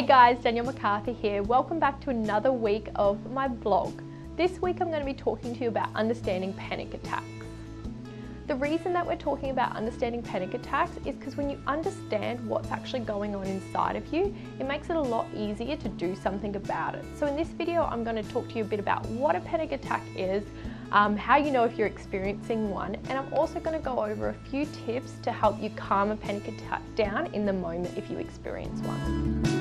Hey guys, Danielle McCarthy here. Welcome back to another week of my vlog. This week I'm going to be talking to you about understanding panic attacks. The reason that we're talking about understanding panic attacks is because when you understand what's actually going on inside of you, it makes it a lot easier to do something about it. So in this video, I'm going to talk to you a bit about what a panic attack is, how you know if you're experiencing one, and I'm also going to go over a few tips to help you calm a panic attack down in the moment if you experience one.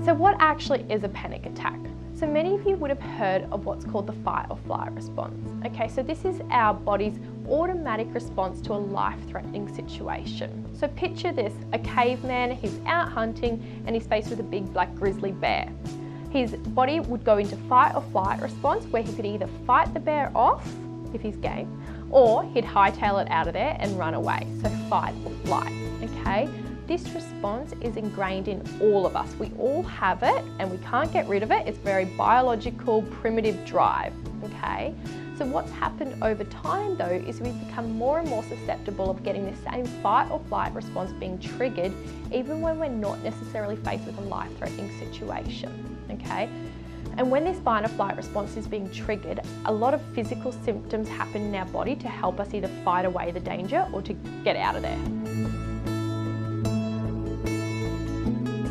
So what actually is a panic attack? So many of you would have heard of what's called the fight or flight response. Okay, so this is our body's automatic response to a life-threatening situation. So picture this, a caveman, he's out hunting and he's faced with a big black grizzly bear. His body would go into fight or flight response where he could either fight the bear off, if he's game, or he'd hightail it out of there and run away. So fight or flight, okay? This response is ingrained in all of us. We all have it and we can't get rid of it. It's very biological, primitive drive, okay? So what's happened over time though is we've become more and more susceptible of getting the same fight or flight response being triggered even when we're not necessarily faced with a life-threatening situation, okay? And when this fight or flight response is being triggered, a lot of physical symptoms happen in our body to help us either fight away the danger or to get out of there.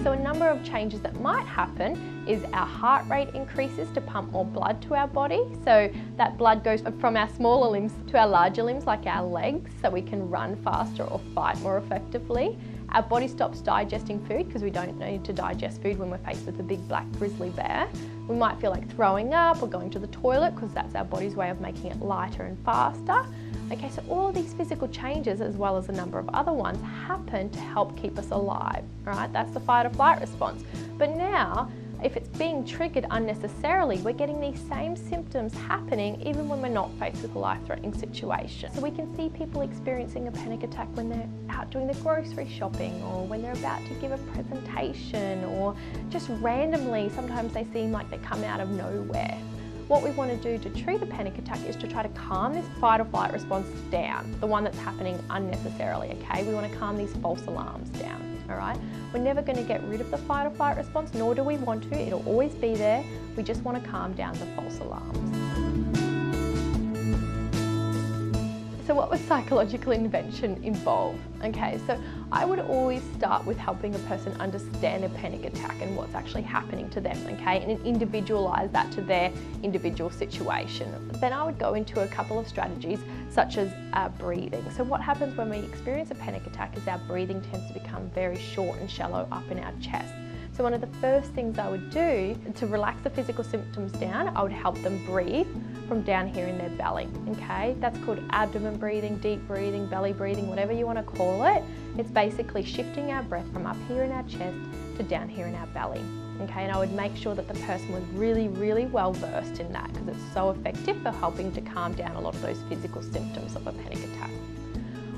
So a number of changes that might happen is our heart rate increases to pump more blood to our body. So that blood goes from our smaller limbs to our larger limbs like our legs so we can run faster or fight more effectively. Our body stops digesting food because we don't need to digest food when we're faced with a big black grizzly bear. We might feel like throwing up or going to the toilet because that's our body's way of making it lighter and faster. Okay, so all of these physical changes, as well as a number of other ones, happen to help keep us alive, all right? That's the fight or flight response. But now, if it's being triggered unnecessarily, we're getting these same symptoms happening even when we're not faced with a life-threatening situation. So we can see people experiencing a panic attack when they're out doing the grocery shopping or when they're about to give a presentation or just randomly, sometimes they seem like they come out of nowhere. What we want to do to treat a panic attack is to try to calm this fight or flight response down, the one that's happening unnecessarily, okay? We want to calm these false alarms down, all right? We're never going to get rid of the fight or flight response, nor do we want to. It'll always be there. We just want to calm down the false alarms. So what would psychological intervention involve? Okay, so I would always start with helping a person understand a panic attack and what's actually happening to them, okay, and individualize that to their individual situation. Then I would go into a couple of strategies such as breathing. So what happens when we experience a panic attack is our breathing tends to become very short and shallow up in our chest. So one of the first things I would do to relax the physical symptoms down, I would help them breathe from down here in their belly, okay? That's called abdomen breathing, deep breathing, belly breathing, whatever you want to call it. It's basically shifting our breath from up here in our chest to down here in our belly, okay? And I would make sure that the person was really, really well versed in that because it's so effective for helping to calm down a lot of those physical symptoms of a panic attack.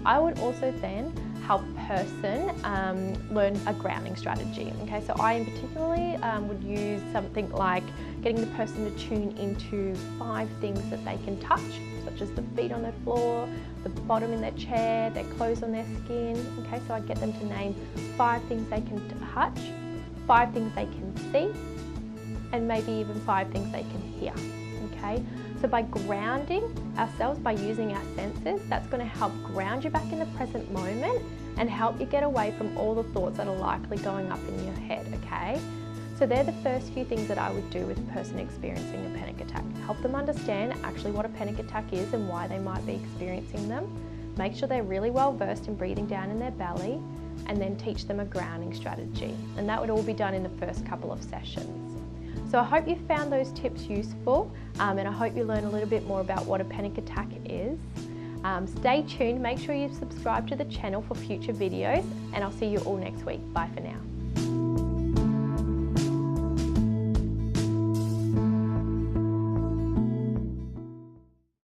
I would also then help a person learn a grounding strategy. Okay, so I in particularly would use something like getting the person to tune into 5 things that they can touch, such as the feet on the floor, the bottom in their chair, their clothes on their skin. Okay, so I get them to name 5 things they can touch, 5 things they can see, and maybe even 5 things they can hear. Okay. So by grounding ourselves, by using our senses, that's going to help ground you back in the present moment and help you get away from all the thoughts that are likely going up in your head, okay? So they're the first few things that I would do with a person experiencing a panic attack. Help them understand actually what a panic attack is and why they might be experiencing them. Make sure they're really well versed in breathing down in their belly, and then teach them a grounding strategy. And that would all be done in the first couple of sessions. So I hope you found those tips useful and I hope you learn a little bit more about what a panic attack is. Stay tuned, make sure you subscribe to the channel for future videos and I'll see you all next week. Bye for now.